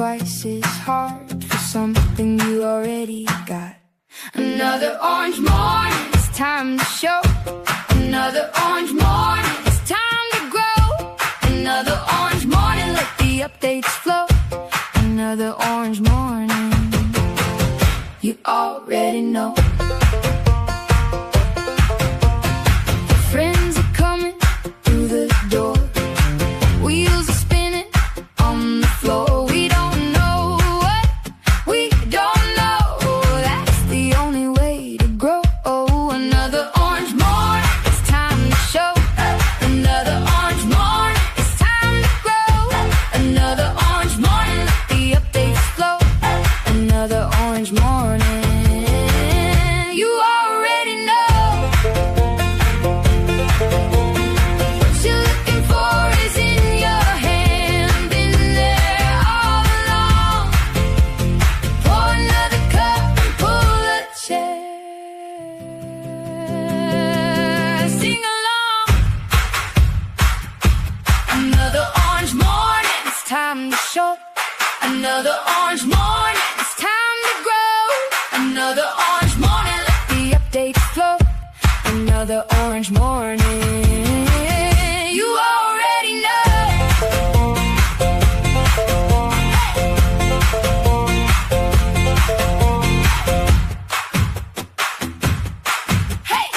twice as hard for something you already got. Another orange morning, it's time to show. Another orange morning, it's time to grow. Another orange morning, let the updates flow. Another orange morning, you already know. Friends are coming through the door. Wheels are spinning on the floor. We don't know what we don't know. That's the only way to grow. Another orange morning, it's time to show. Another orange morning, it's time to grow. Another orange morning, let the updates flow. Another orange morning, you already know. What you're looking for is in your hand, been there all along. Pour another cup and pull a chair. Sing along. Another orange morning, it's time to show. Another orange morning, it's time to grow. Another orange morning, let the updates flow. Another orange morning, you already know. Hey!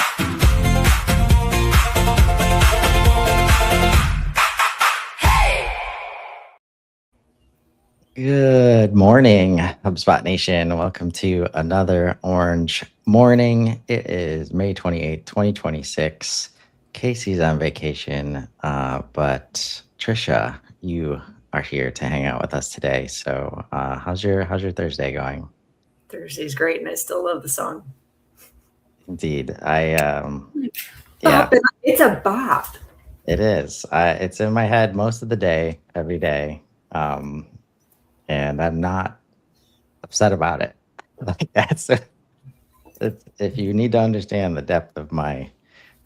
Good morning, HubSpot Nation. Welcome to another Orange Morning. It is May 28th, 2026. Casey's on vacation, but Trisha, you are here to hang out with us today. So how's your Thursday going? Thursday's great, and I still love the song. Indeed. Bop it. It's a bop. It is. It's in my head most of the day, every day. And I'm not upset about it. Like if you need to understand the depth of my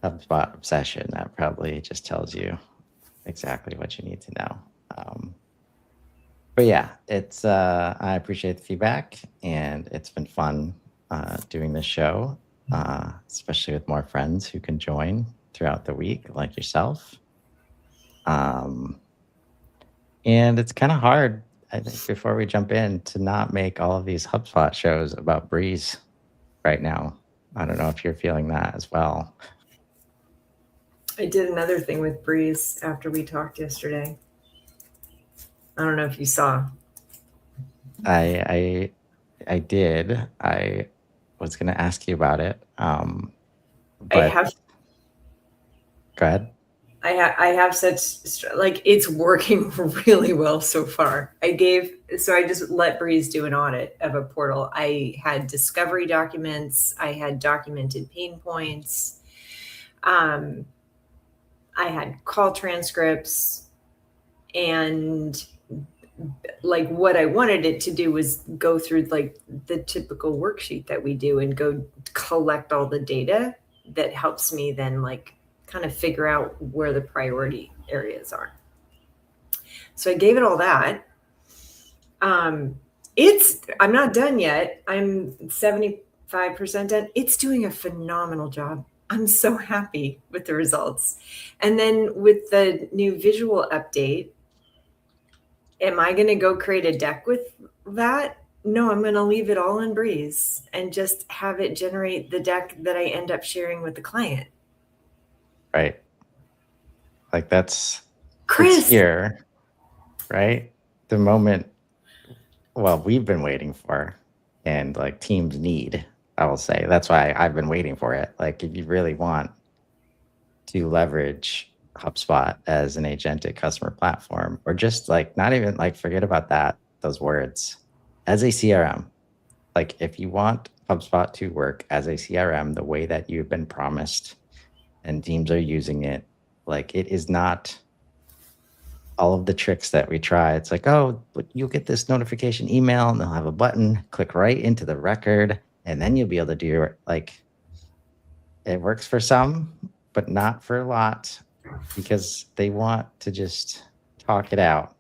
HubSpot obsession, that probably just tells you exactly what you need to know. But yeah, it's I appreciate the feedback, and it's been fun doing this show, especially with more friends who can join throughout the week, like yourself. And it's kind of hard, I think, before we jump in, to not make all of these HubSpot shows about Breeze right now. I don't know if you're feeling that as well. I did another thing with Breeze after we talked yesterday. I don't know if you saw. I did. I was going to ask you about it. But go ahead. I have such, like, it's working really well so far. I just let Breeze do an audit of a portal. I had discovery documents. I had documented pain points. I had call transcripts, and like what I wanted it to do was go through like the typical worksheet that we do and go collect all the data that helps me then like kind of figure out where the priority areas are. So I gave it all that. I'm not done yet. I'm 75% done. It's doing a phenomenal job. I'm so happy with the results. And then with the new visual update, am I going to go create a deck with that? No, I'm going to leave it all in Breeze and just have it generate the deck that I end up sharing with the client. Right. Like that's Chris here, right? The moment, well, we've been waiting for, and like teams need, I will say. That's why I've been waiting for it. Like if you really want to leverage HubSpot as an agentic customer platform, or just like not even like forget about those words, as a CRM. Like if you want HubSpot to work as a CRM the way that you've been promised and teams are using it, like it is not all of the tricks that we try. It's like, oh, you'll get this notification email and they'll have a button, click right into the record, and then you'll be able to do your, like, it works for some, but not for a lot, because they want to just talk it out,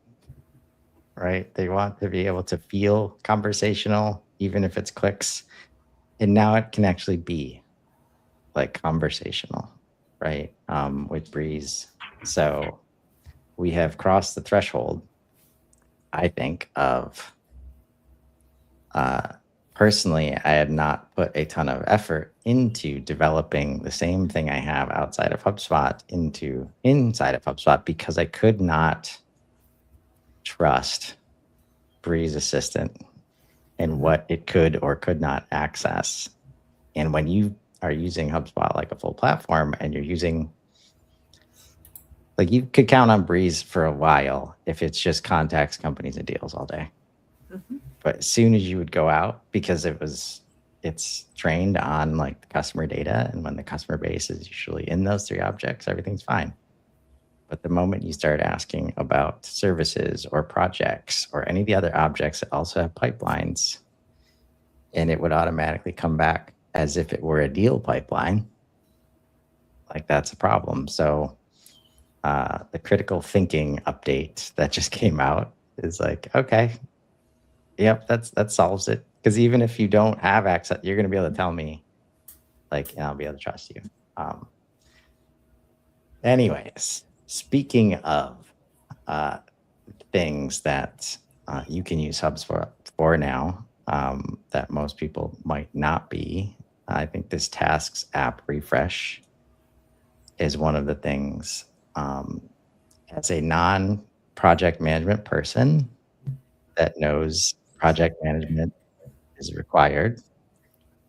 right? They want to be able to feel conversational, even if it's clicks. And now it can actually be like conversational, right? With Breeze. So we have crossed the threshold, I think, of personally, I had not put a ton of effort into developing the same thing I have outside of HubSpot into inside of HubSpot because I could not trust Breeze Assistant and what it could or could not access. And when you are using HubSpot like a full platform and you're using, like, you could count on Breeze for a while if it's just contacts, companies, and deals all day. But as soon as you would go out, because it's trained on like the customer data, and when the customer base is usually in those three objects, everything's fine. But the moment you start asking about services or projects or any of the other objects that also have pipelines, and it would automatically come back as if it were a deal pipeline, like, that's a problem. So the critical thinking update that just came out is like, okay, yep, that solves it. Because even if you don't have access, you're going to be able to tell me, like, and I'll be able to trust you. Anyways, speaking of things that you can use HubSpot for now that most people might not be, I think this Tasks app refresh is one of the things. As a non-project management person that knows project management is required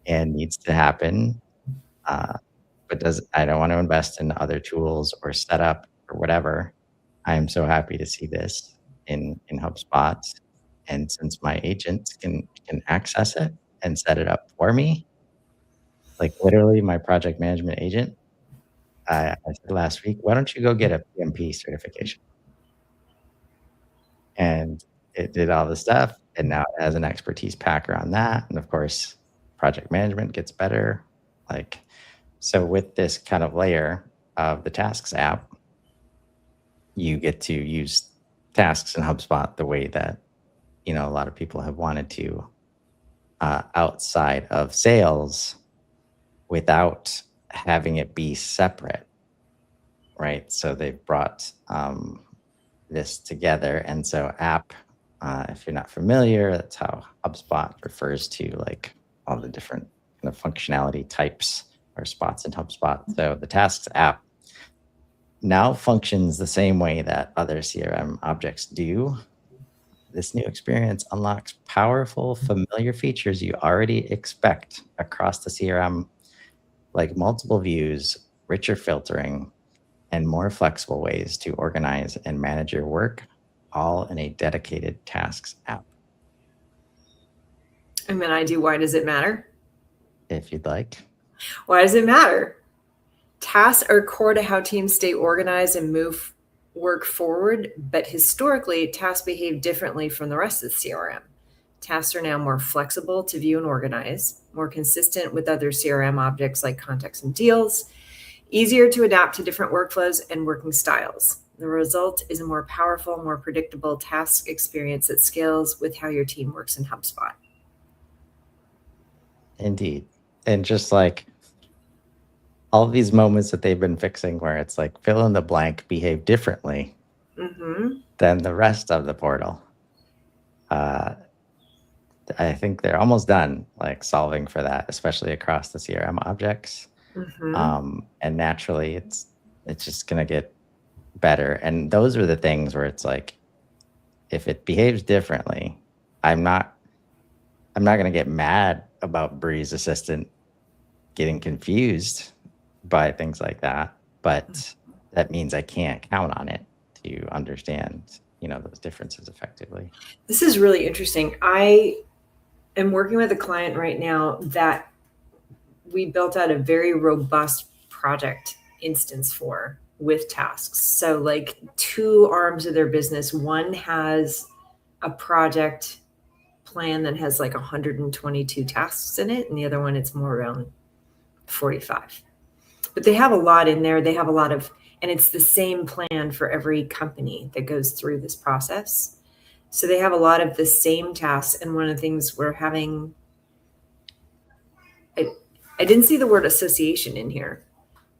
and needs to happen, but I don't want to invest in other tools or setup or whatever. I am so happy to see this in HubSpot. And since my agent can access it and set it up for me, like literally my project management agent, I said last week, why don't you go get a PMP certification? And it did all the stuff, and now it has an expertise packer on that. And of course, project management gets better. Like, so with this kind of layer of the Tasks app, you get to use tasks in HubSpot the way that, a lot of people have wanted to outside of sales without having it be separate, right? So they've brought this together. And so app, if you're not familiar, that's how HubSpot refers to like all the different kind of functionality types or spots in HubSpot. So the Tasks app now functions the same way that other CRM objects do. This new experience unlocks powerful, familiar features you already expect across the CRM, like multiple views, richer filtering, and more flexible ways to organize and manage your work, all in a dedicated Tasks app. And then I do, why does it matter? If you'd like. Why does it matter? Tasks are core to how teams stay organized and move work forward, but historically, tasks behave differently from the rest of the CRM. Tasks are now more flexible to view and organize, more consistent with other CRM objects like contacts and deals, easier to adapt to different workflows and working styles. The result is a more powerful, more predictable task experience that scales with how your team works in HubSpot. Indeed. And just like all of these moments that they've been fixing where it's like fill in the blank behave differently than the rest of the portal. I think they're almost done like solving for that, especially across the CRM objects. And naturally it's just going to get better. And those are the things where it's like, if it behaves differently, I'm not going to get mad about Breeze Assistant getting confused by things like that. But that means I can't count on it to understand, those differences effectively. This is really interesting. I am working with a client right now that we built out a very robust project instance for with tasks. So like 2 arms of their business. One has a project plan that has like 122 tasks in it, and the other one it's more around 45. But they have a lot in there. They have a lot of, and it's the same plan for every company that goes through this process. So they have a lot of the same tasks. And one of the things we're having, I didn't see the word association in here.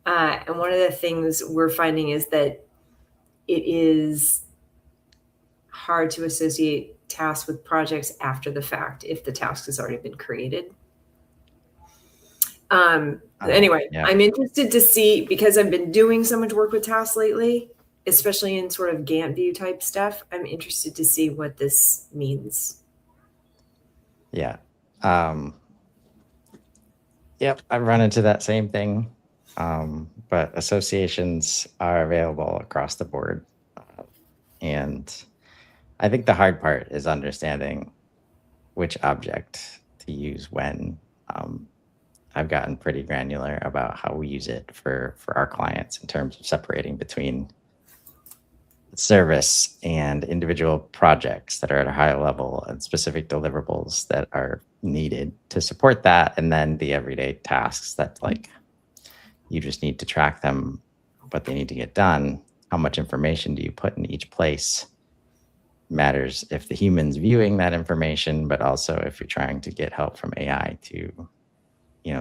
And one of the things we're finding is that it is hard to associate tasks with projects after the fact if the task has already been created. Anyway, yeah. I'm interested to see, because I've been doing so much work with tasks lately, especially in sort of Gantt view type stuff. I'm interested to see what this means. Yeah. Yep, I've run into that same thing. But associations are available across the board. And I think the hard part is understanding which object to use when. I've gotten pretty granular about how we use it for our clients in terms of separating between service and individual projects that are at a high level and specific deliverables that are needed to support that. And then the everyday tasks that like you just need to track them, but they need to get done. How much information do you put in each place matters if the human's viewing that information, but also if you're trying to get help from AI to,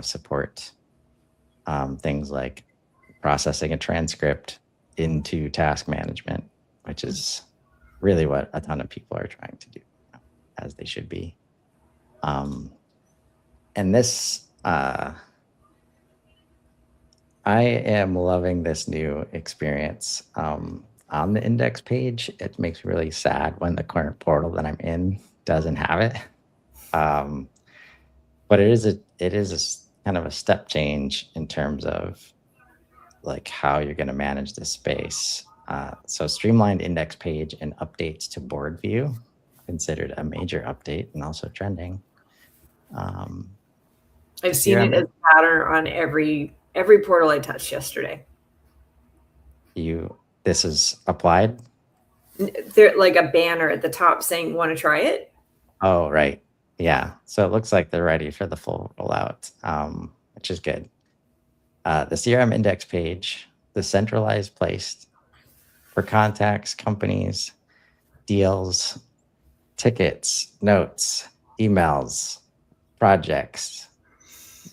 support things like processing a transcript into task management, which is really what a ton of people are trying to do, as they should be. And this, I am loving this new experience on the index page. It makes me really sad when the current portal that I'm in doesn't have it. But it is a kind of a step change in terms of like how you're going to manage this space. So streamlined index page and updates to board view, considered a major update and also trending. I've seen it as a pattern on every portal I touched yesterday. This is applied? There's like a banner at the top saying, want to try it? Oh, right. Yeah. So it looks like they're ready for the full rollout, which is good. The CRM index page, the centralized place for contacts, companies, deals, tickets, notes, emails, projects,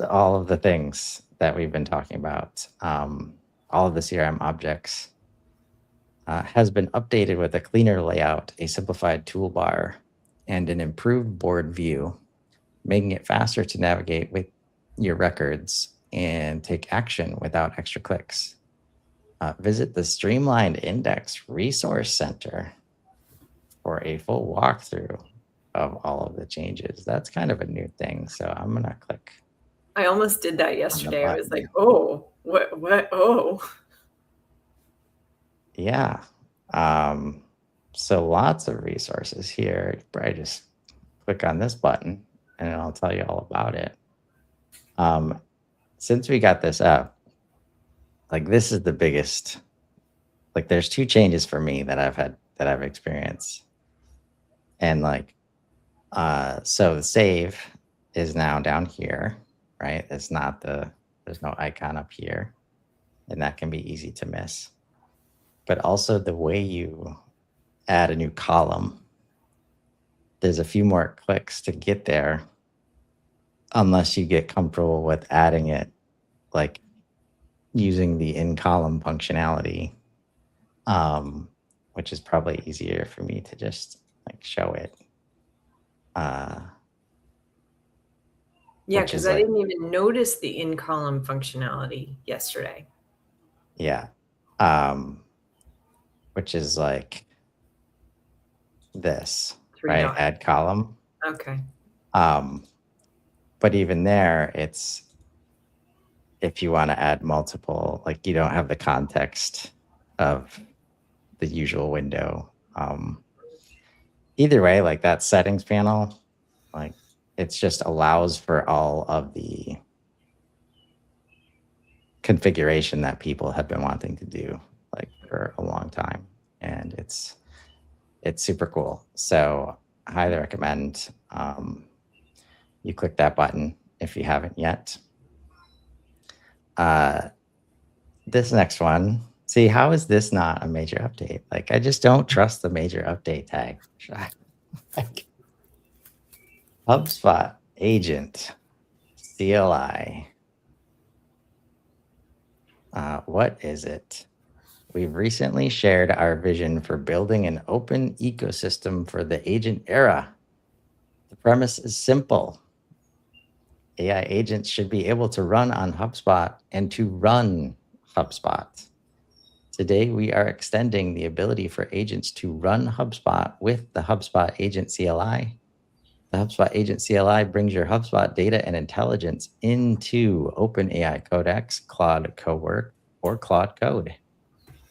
all of the things that we've been talking about, all of the CRM objects, has been updated with a cleaner layout, a simplified toolbar, and an improved board view, making it faster to navigate with your records and take action without extra clicks. Visit the Streamlined Index Resource Center for a full walkthrough of all of the changes. That's kind of a new thing, so I'm going to click. I almost did that yesterday. I was like, oh, what, oh. Yeah. So lots of resources here. You probably just click on this button and I'll tell you all about it. Since we got this up, like this is the biggest, like there's two changes for me that I've experienced. And like, so the save is now down here, right? It's not there's no icon up here, and that can be easy to miss. But also the way you add a new column, there's a few more clicks to get there unless you get comfortable with adding it, like using the in column functionality, which is probably easier for me to just like show it. Yeah, because I didn't even notice the in column functionality yesterday. Yeah. Which is like this, right? Dots. Add column. Okay. But even there, it's if you want to add multiple, like you don't have the context of the usual window. Either way, like that settings panel, like it just allows for all of the configuration that people have been wanting to do like for a long time. And it's super cool. So I highly recommend you click that button if you haven't yet. This next one, see, how is this not a major update? Like I just don't trust the major update tag. Like, HubSpot agent CLI. What is it? We've recently shared our vision for building an open ecosystem for the agent era. The premise is simple. AI agents should be able to run on HubSpot and to run HubSpot. Today, we are extending the ability for agents to run HubSpot with the HubSpot Agent CLI. The HubSpot Agent CLI brings your HubSpot data and intelligence into OpenAI Codex, Claude Cowork, or Claude Code.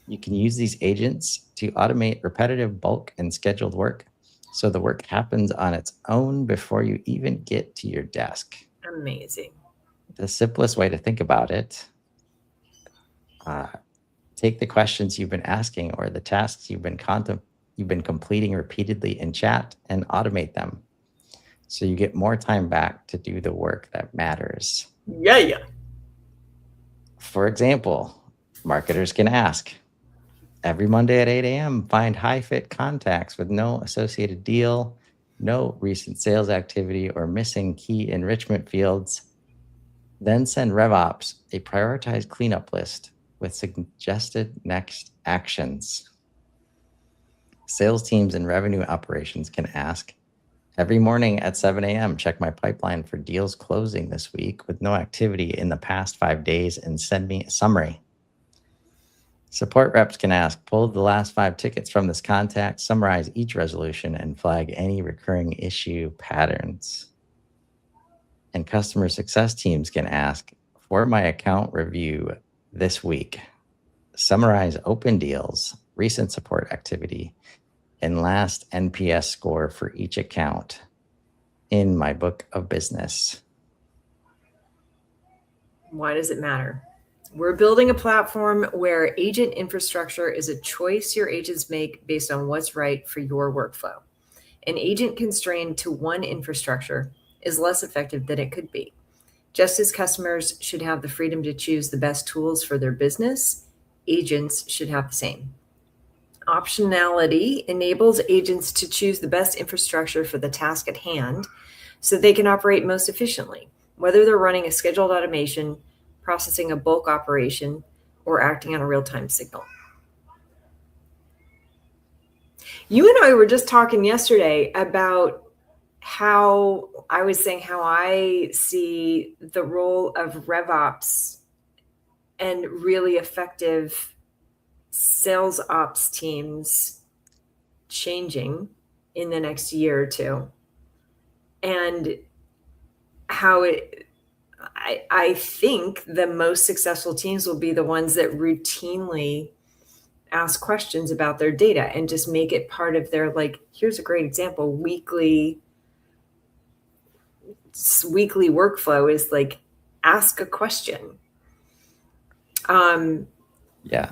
You can use these agents to automate repetitive, bulk, and scheduled work, so the work happens on its own before you even get to your desk. Amazing. The simplest way to think about it, take the questions you've been asking or the tasks you've been completing repeatedly in chat and automate them, so you get more time back to do the work that matters. Yeah. For example, marketers can ask, every Monday at 8 a.m., find high-fit contacts with no associated deal, no recent sales activity, or missing key enrichment fields. Then send RevOps a prioritized cleanup list with suggested next actions. Sales teams and revenue operations can ask, every morning at 7 a.m., check my pipeline for deals closing this week with no activity in the past 5 days and send me a summary. Support reps can ask, pull the last 5 tickets from this contact, summarize each resolution, and flag any recurring issue patterns. And customer success teams can ask, for my account review this week, summarize open deals, recent support activity, and last NPS score for each account in my book of business. Why does it matter? We're building a platform where agent infrastructure is a choice your agents make based on what's right for your workflow. An agent constrained to one infrastructure is less effective than it could be. Just as customers should have the freedom to choose the best tools for their business, agents should have the same. Optionality enables agents to choose the best infrastructure for the task at hand so they can operate most efficiently, whether they're running a scheduled automation, processing a bulk operation, or acting on a real-time signal. You and I were just talking yesterday about how I see the role of RevOps and really effective sales ops teams changing in the next year or two, and how I think the most successful teams will be the ones that routinely ask questions about their data and just make it part of their, like, here's a great example, weekly workflow is like, ask a question. Yeah.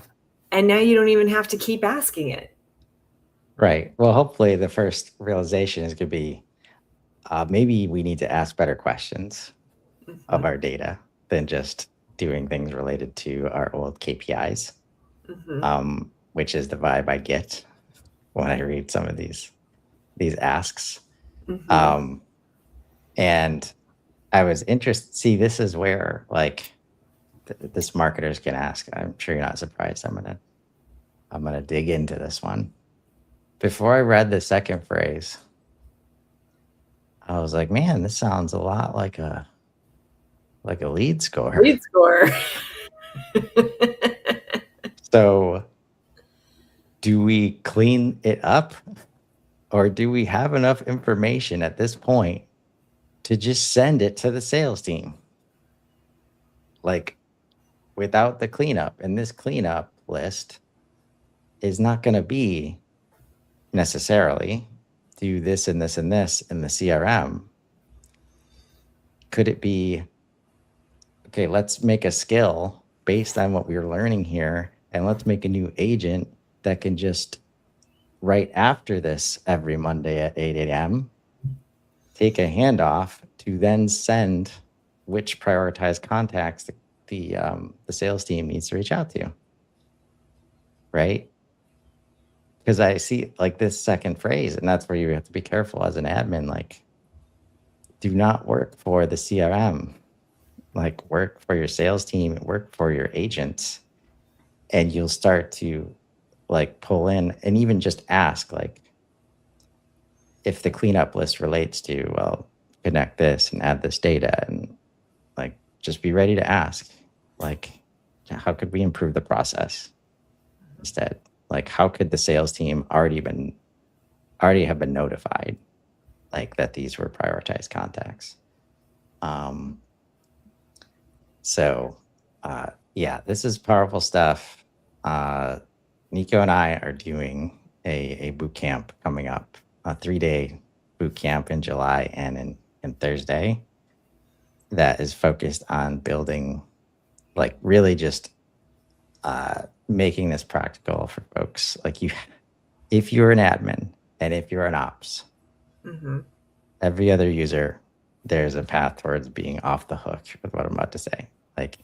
And now you don't even have to keep asking it. Right. Well, hopefully the first realization is going to be maybe we need to ask better questions of our data than just doing things related to our old KPIs, which is the vibe I get when I read some of these asks. And I was interested. See, this is where, like, this marketers can ask. I'm sure you're not surprised. I'm gonna dig into this one. Before I read the second phrase, I was like, man, this sounds a lot like a lead score. Lead score. So do we clean it up, or do we have enough information at this point to just send it to the sales team? Like, without the cleanup, and this cleanup list is not going to be necessarily do this and this and this in the CRM. Could it be, okay, let's make a skill based on what we're learning here, and let's make a new agent that can just, right after this every Monday at 8 a.m., take a handoff to then send which prioritized contacts the sales team needs to reach out to, right? because I see like this second phrase, and that's where you have to be careful as an admin. Like, do not work for the CRM. Like, work for your sales team, work for your agents, and you'll start to like pull in and even just ask, like, if the cleanup list relates to, well, connect this and add this data, and like just be ready to ask, like, how could we improve the process instead? Like, how could the sales team already have been notified, like, that these were prioritized contacts? So yeah, this is powerful stuff. Nico and I are doing a boot camp coming up, a 3-day boot camp in July and in Thursday, that is focused on building, like, really just making this practical for folks. Like, if you're an admin and if you're an ops, every other user, there's a path towards being off the hook with what I'm about to say. Like,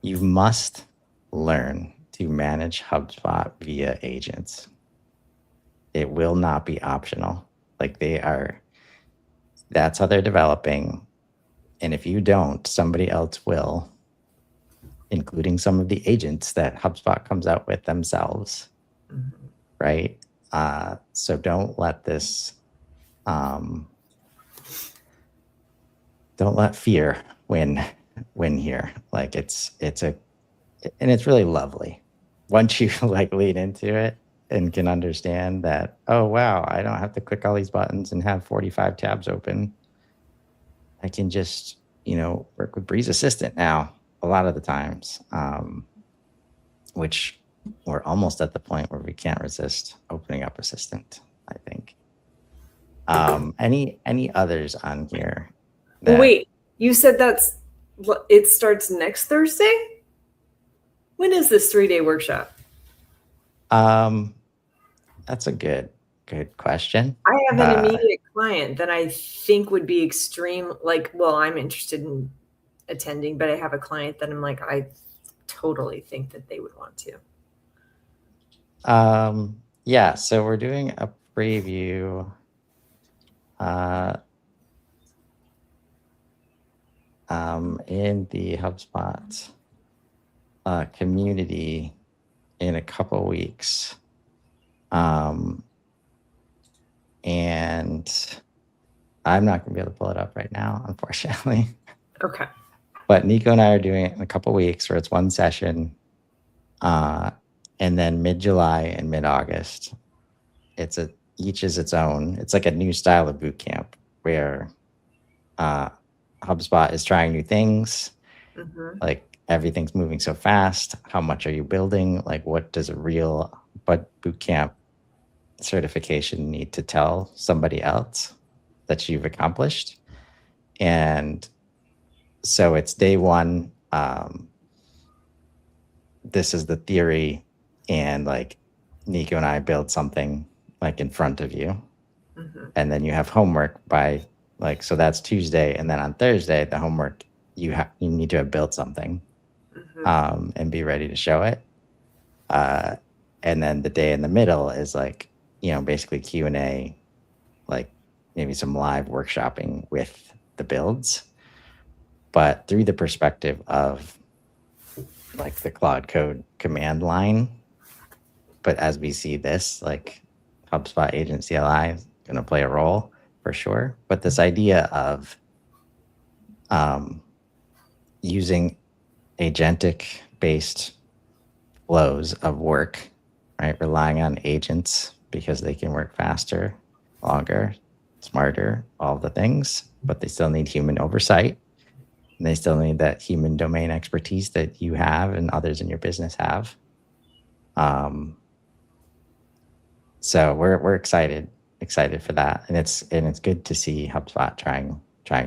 you must learn to manage HubSpot via agents. It will not be optional. Like, that's how they're developing. And if you don't, somebody else will, including some of the agents that HubSpot comes out with themselves. Right? So don't let this, don't let fear win here. Like, it's really lovely once you like lean into it and can understand that, oh wow, I don't have to click all these buttons and have 45 tabs open. I can just, work with Breeze Assistant now a lot of the times, which we're almost at the point where we can't resist opening up Assistant, I think. Any others on here? Wait, you said it starts next Thursday? When is this 3-day workshop? That's a good question. I have an immediate client that I think would be I'm interested in attending, but I have a client that I'm like, I totally think that they would want to. Yeah, so we're doing a preview in the HubSpot community in a couple weeks. And I'm not going to be able to pull it up right now, unfortunately. Okay. But Nico and I are doing it in a couple weeks, where it's one session. And then mid-July and mid-August, each is its own. It's like a new style of boot camp where HubSpot is trying new things. Like, everything's moving so fast. How much are you building? Like, what does what boot camp certification need to tell somebody else that you've accomplished? And so it's day one. This is the theory, and like Nico and I build something like in front of you, and then you have homework so that's Tuesday, and then on Thursday the homework, you need to have built something and be ready to show it. And then the day in the middle is like, basically Q&A, like maybe some live workshopping with the builds, but through the perspective of like the Claude Code command line. But as we see this, like, HubSpot Agent CLI is going to play a role for sure. But this idea of using agentic-based flows of work, right? Relying on agents because they can work faster, longer, smarter, all the things, but they still need human oversight. And they still need that human domain expertise that you have and others in your business have. So we're excited for that, and it's good to see HubSpot trying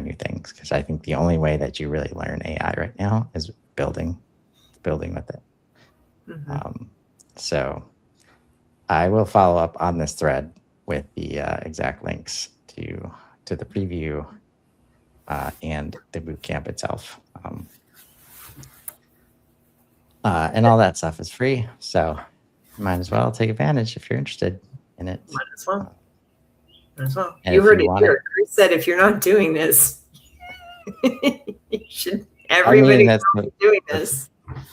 new things, because I think the only way that you really learn AI right now is building with it. So I will follow up on this thread with the exact links to the preview and the bootcamp itself. And all that stuff is free. So might as well take advantage if you're interested in it. Might as well. Might as well. And You if heard you it want here. Chris said if you're not doing this, you should. I mean, Everybody that's should be doing this.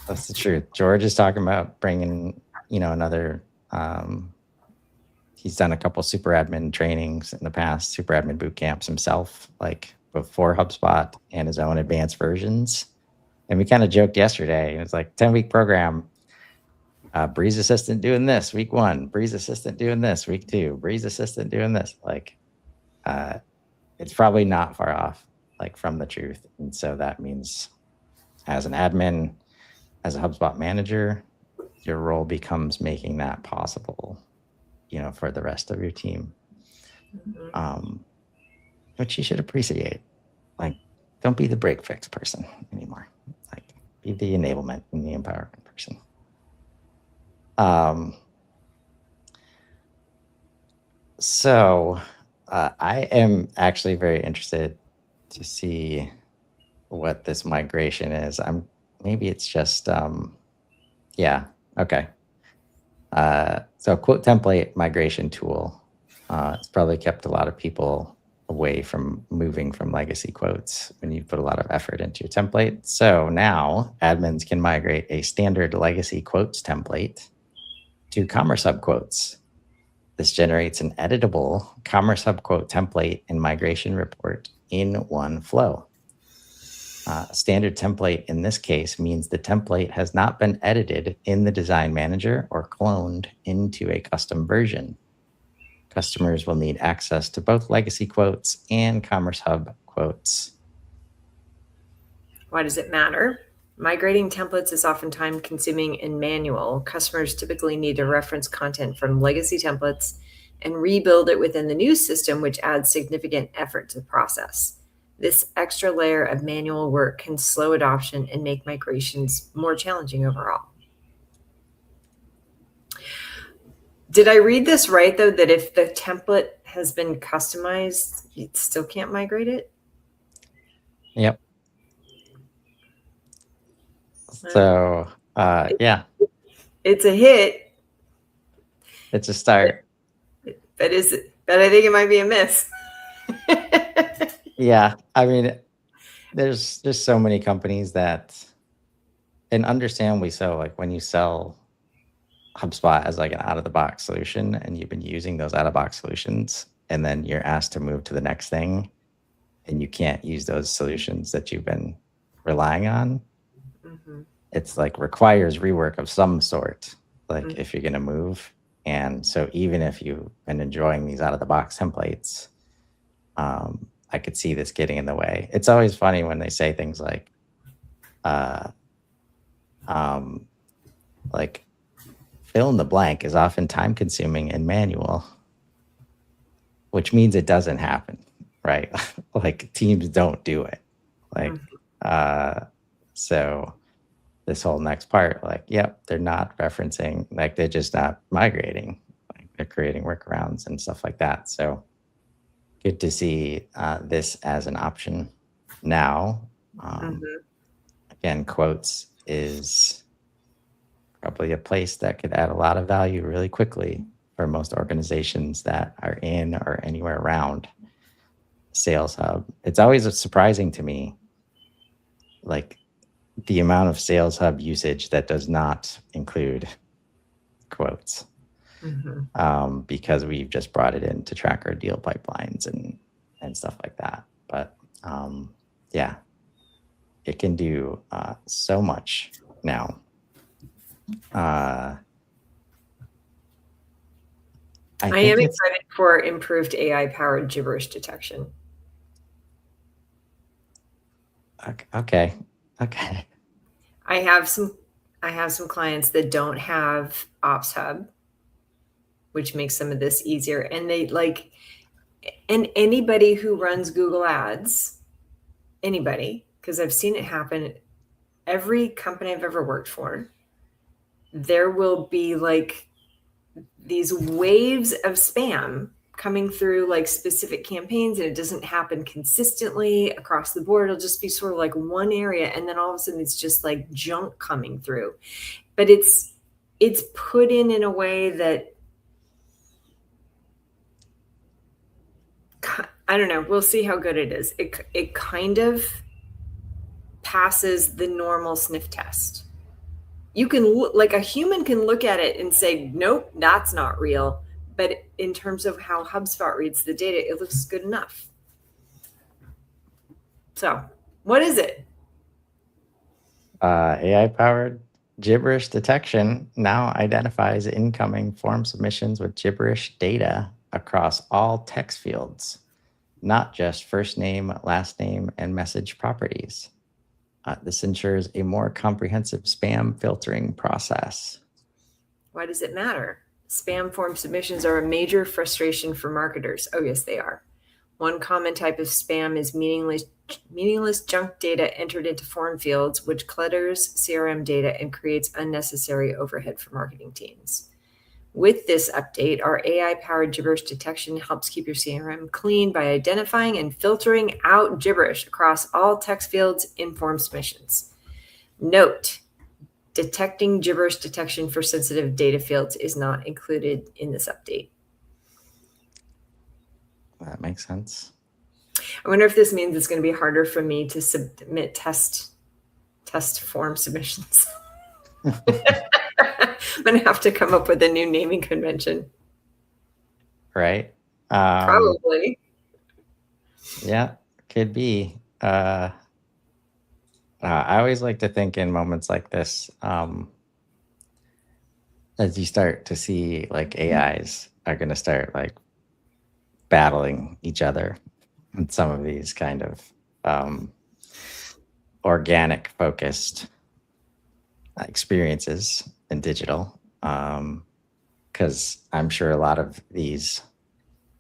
That's the truth. George is talking about bringing, another. He's done a couple super admin trainings in the past, super admin boot camps himself, like before HubSpot and his own advanced versions. And we kind of joked yesterday. It was like 10-week program. Breeze Assistant doing this week 1. Breeze Assistant doing this week 2. Breeze Assistant doing this. Like, it's probably not far off, like from the truth. And so that means, as an admin, as a HubSpot manager, your role becomes making that possible, for the rest of your team, which you should appreciate. Like, don't be the break fix person anymore. Like, be the enablement and the empowerment person. So I am actually very interested to see what this migration is. Maybe it's just, okay. So quote template migration tool. It's probably kept a lot of people away from moving from legacy quotes when you put a lot of effort into your template. So now admins can migrate a standard legacy quotes template to Commerce Hub quotes. This generates an editable Commerce Hub quote template and migration report in one flow. A standard template in this case means the template has not been edited in the design manager or cloned into a custom version. Customers will need access to both legacy quotes and Commerce Hub quotes. Why does it matter? Migrating templates is often time consuming and manual. Customers typically need to reference content from legacy templates and rebuild it within the new system, which adds significant effort to the process. This extra layer of manual work can slow adoption and make migrations more challenging overall. Did I read this right, though, that if the template has been customized, you still can't migrate it? Yep. So, yeah. It's a hit. It's a start. But I think it might be a miss. Yeah. I mean, there's just so many companies that, and understandably so, like when you sell HubSpot as like an out-of-the-box solution and you've been using those out-of-box solutions and then you're asked to move to the next thing and you can't use those solutions that you've been relying on, it's like requires rework of some sort, like if you're going to move. And so even if you've been enjoying these out-of-the-box templates, I could see this getting in the way. It's always funny when they say things like fill in the blank is often time consuming and manual, which means it doesn't happen, right? Like teams don't do it. Like, so this whole next part, like, yep, they're not referencing, like they're just not migrating, like they're creating workarounds and stuff like that. So good to see this as an option now. Again, quotes is probably a place that could add a lot of value really quickly for most organizations that are in or anywhere around Sales Hub. It's always surprising to me, like the amount of Sales Hub usage that does not include quotes, because we've just brought it in to track our deal pipelines and stuff like that. But yeah, it can do so much now. I am excited for improved AI-powered gibberish detection. Okay. I have some clients that don't have Ops Hub, which makes some of this easier. And and anybody who runs Google Ads, anybody, because I've seen it happen. Every company I've ever worked for, there will be like these waves of spam coming through like specific campaigns, and it doesn't happen consistently across the board. It'll just be sort of like one area, and then all of a sudden it's just like junk coming through. But it's it's put in a way that, I don't know, we'll see how good it is. It kind of passes the normal sniff test. You can like a human can look at it and say, nope, that's not real. But in terms of how HubSpot reads the data, it looks good enough. So what is it? AI-powered gibberish detection now identifies incoming form submissions with gibberish data across all text fields, not just first name, last name, and message properties. This ensures a more comprehensive spam filtering process. Why does it matter? Spam form submissions are a major frustration for marketers. Oh, yes, they are. One common type of spam is meaningless junk data entered into form fields, which clutters CRM data and creates unnecessary overhead for marketing teams. With this update, our AI-powered gibberish detection helps keep your CRM clean by identifying and filtering out gibberish across all text fields in form submissions. Note, detecting gibberish detection for sensitive data fields is not included in this update. That makes sense. I wonder if this means it's going to be harder for me to submit test form submissions. I'm going to have to come up with a new naming convention. Right? Probably. Yeah, could be. I always like to think in moments like this, as you start to see like AIs are going to start like battling each other in some of these kind of organic focused experiences in digital. Because I'm sure a lot of these,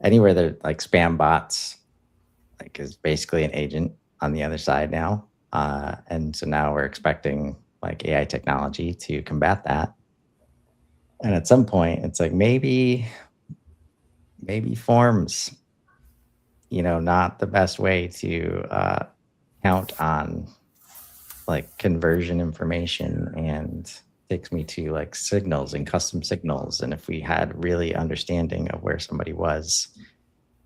anywhere they're like spam bots, like is basically an agent on the other side now. And so now we're expecting like AI technology to combat that. And at some point it's like maybe forms, not the best way to count on like conversion information, and takes me to like signals and custom signals. And if we had really understanding of where somebody was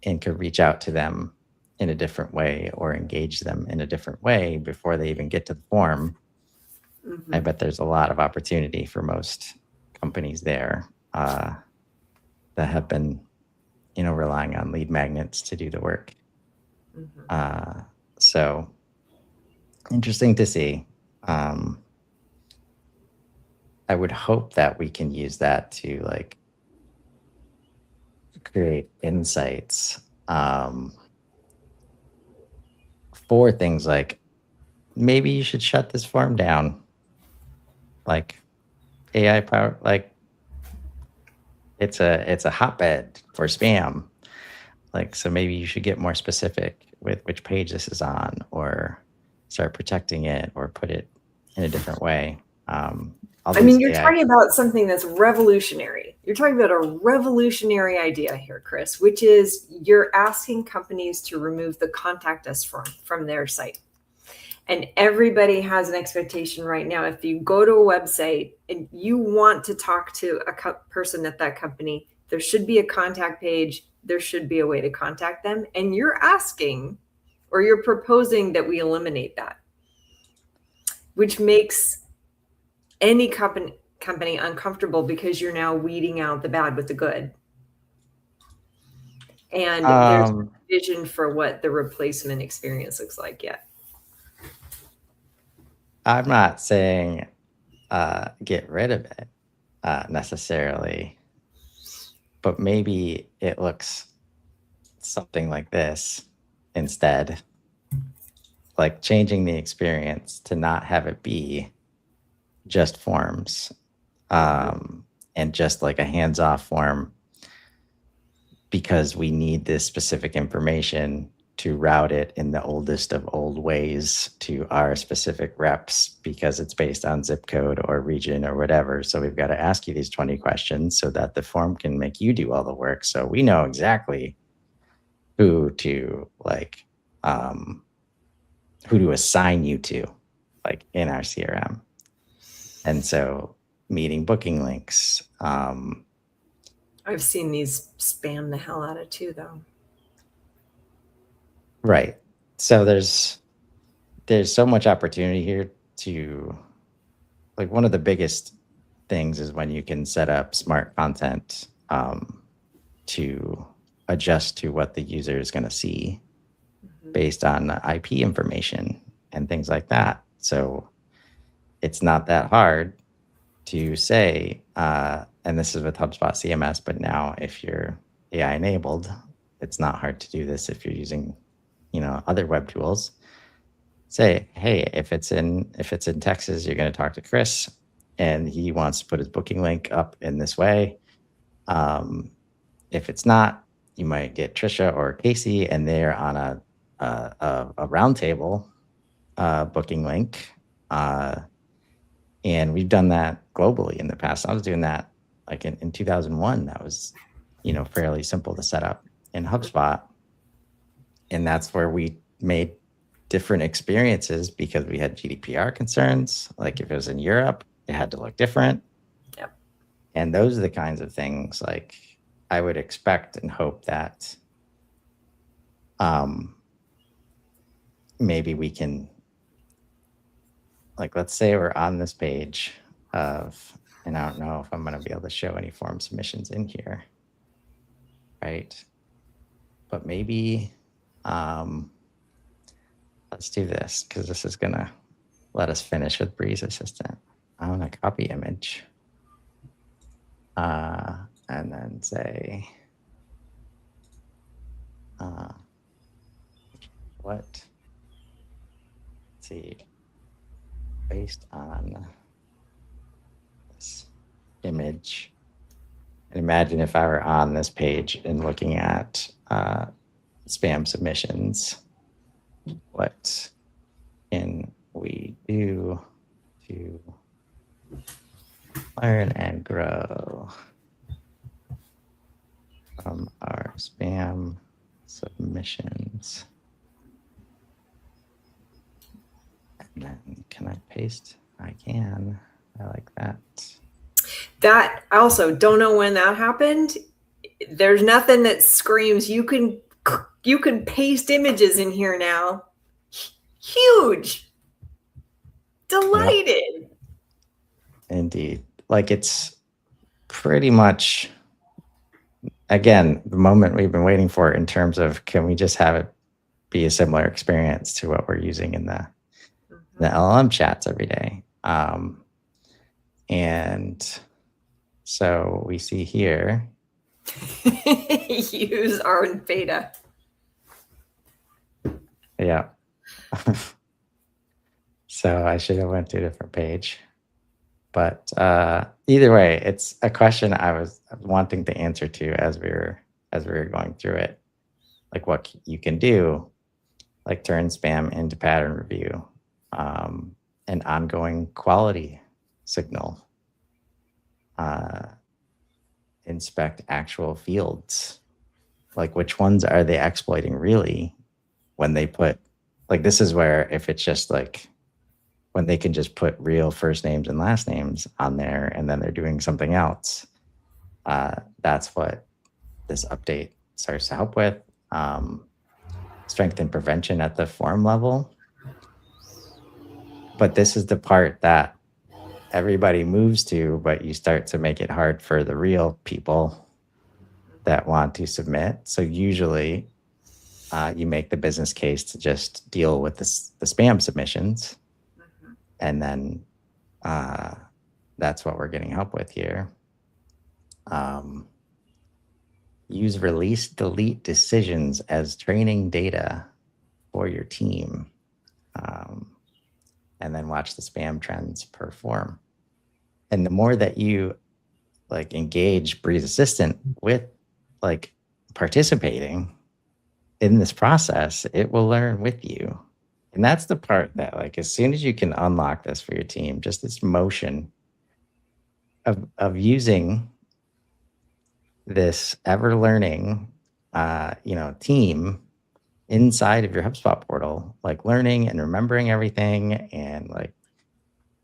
and could reach out to them in a different way or engage them in a different way before they even get to the form, I bet there's a lot of opportunity for most companies there that have been, relying on lead magnets to do the work. So interesting to see. I would hope that we can use that to like create insights for things like maybe you should shut this form down. Like AI power, like it's a hotbed for spam. Like, so maybe you should get more specific with which page this is on, or start protecting it, or put it in a different way. You're talking about something that's revolutionary. You're talking about a revolutionary idea here, Chris, which is you're asking companies to remove the contact us form from their site. And everybody has an expectation right now. If you go to a website and you want to talk to a person at that company, there should be a contact page. There should be a way to contact them. And you're asking, or you're proposing that we eliminate that, which makes any company uncomfortable because you're now weeding out the bad with the good. And there's no vision for what the replacement experience looks like yet. I'm not saying get rid of it necessarily, but maybe it looks something like this instead, like changing the experience to not have it be just forms and just like a hands-off form, because we need this specific information to route it in the oldest of old ways to our specific reps, because it's based on zip code or region or whatever. So we've got to ask you these 20 questions so that the form can make you do all the work. So we know exactly who to like, who to assign you to, like in our CRM. And so meeting booking links. I've seen these spam the hell out of too, though. Right. So there's so much opportunity here to, like, one of the biggest things is when you can set up smart content to adjust to what the user is going to see based on IP information and things like that. So it's not that hard to say, and this is with HubSpot CMS, but now if you're AI enabled, it's not hard to do this if you're using, other web tools. Say, hey, if it's in Texas, you're going to talk to Chris, and he wants to put his booking link up in this way. If it's not, you might get Trisha or Casey, and they're on a roundtable booking link. And we've done that globally in the past. I was doing that like in 2001. That was, fairly simple to set up in HubSpot. And that's where we made different experiences because we had GDPR concerns. Like if it was in Europe, it had to look different. Yep. And those are the kinds of things like I would expect and hope that maybe we can, like, let's say we're on this page of, and I don't know if I'm going to be able to show any form submissions in here, right? But maybe let's do this because this is going to let us finish with Breeze Assistant. I want to copy image and then say, let's see, based on this image. And imagine if I were on this page and looking at spam submissions, what can we do to learn and grow from our spam submissions? And then can I paste? I can. I like that. That I also don't know when that happened. There's nothing that screams you can paste images in here now. Huge. Delighted. Yep. Indeed. Like it's pretty much, again, the moment we've been waiting for in terms of can we just have it be a similar experience to what we're using in the LLM chats every day. And so we see here. Use our beta. Yeah. So I should have went to a different page. But either way, it's a question I was wanting to answer to as we were going through it. Like what you can do, like turn spam into pattern review, an ongoing quality signal, inspect actual fields, like which ones are they exploiting really when they put, like this is where if it's just like when they can just put real first names and last names on there and then they're doing something else, that's what this update starts to help with. Strength and prevention at the form level. But this is the part that everybody moves to, but you start to make it hard for the real people that want to submit. So usually you make the business case to just deal with the spam submissions. And then that's what we're getting help with here. Use release delete decisions as training data for your team. And then watch the spam trends per form. And the more that you like engage Breeze Assistant with like participating in this process, it will learn with you. And that's the part that like, as soon as you can unlock this for your team, just this motion of using this ever learning, team inside of your HubSpot portal, like learning and remembering everything and like,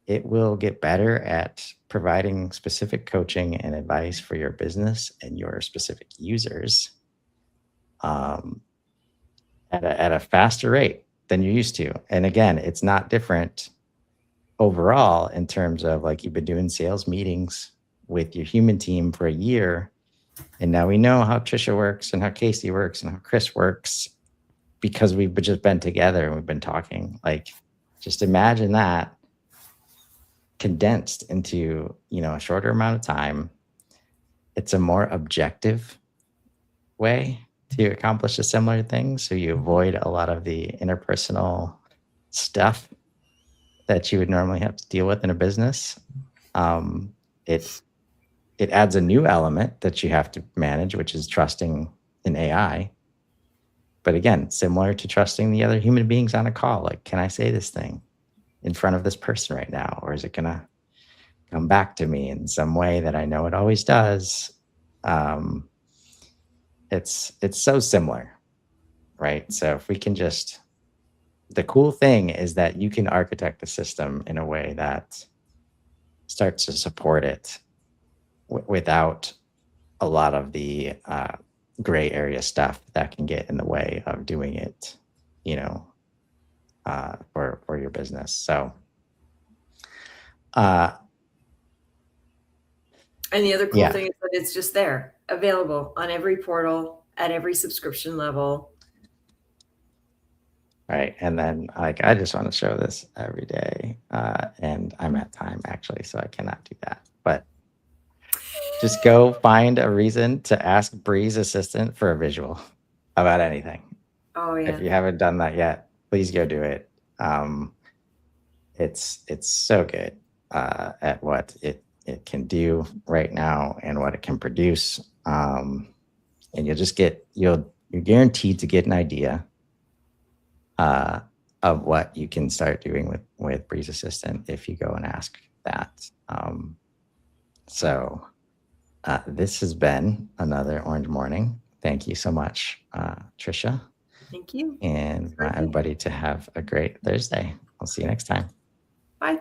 it will get better at providing specific coaching and advice for your business and your specific users at a faster rate than you're used to. And again, it's not different overall in terms of like you've been doing sales meetings with your human team for a year. And now we know how Trisha works and how Casey works and how Chris works because we've just been together and we've been talking. Like, just imagine that condensed into, a shorter amount of time. It's a more objective way to accomplish a similar thing. So you avoid a lot of the interpersonal stuff that you would normally have to deal with in a business. It adds a new element that you have to manage, which is trusting an AI. But again, similar to trusting the other human beings on a call. Like, can I say this thing in front of this person right now? Or is it going to come back to me in some way that I know it always does? It's so similar, right? So if we can the cool thing is that you can architect the system in a way that starts to support it without a lot of the gray area stuff that can get in the way of doing it, for your business. So, and the other cool thing is that it's just there, available on every portal at every subscription level. Right. And then I just want to show this every day. And I'm at time actually, so I cannot do that. But just go find a reason to ask Bree's assistant for a visual about anything. Oh yeah. If you haven't done that yet, please go do it. It's so good at what it can do right now and what it can produce. And you're guaranteed to get an idea of what you can start doing with Bree's assistant if you go and ask that. So this has been another Orange Morning. Thank you so much, Trisha. Thank you. And everybody to have a great Thursday. I'll see you next time. Bye.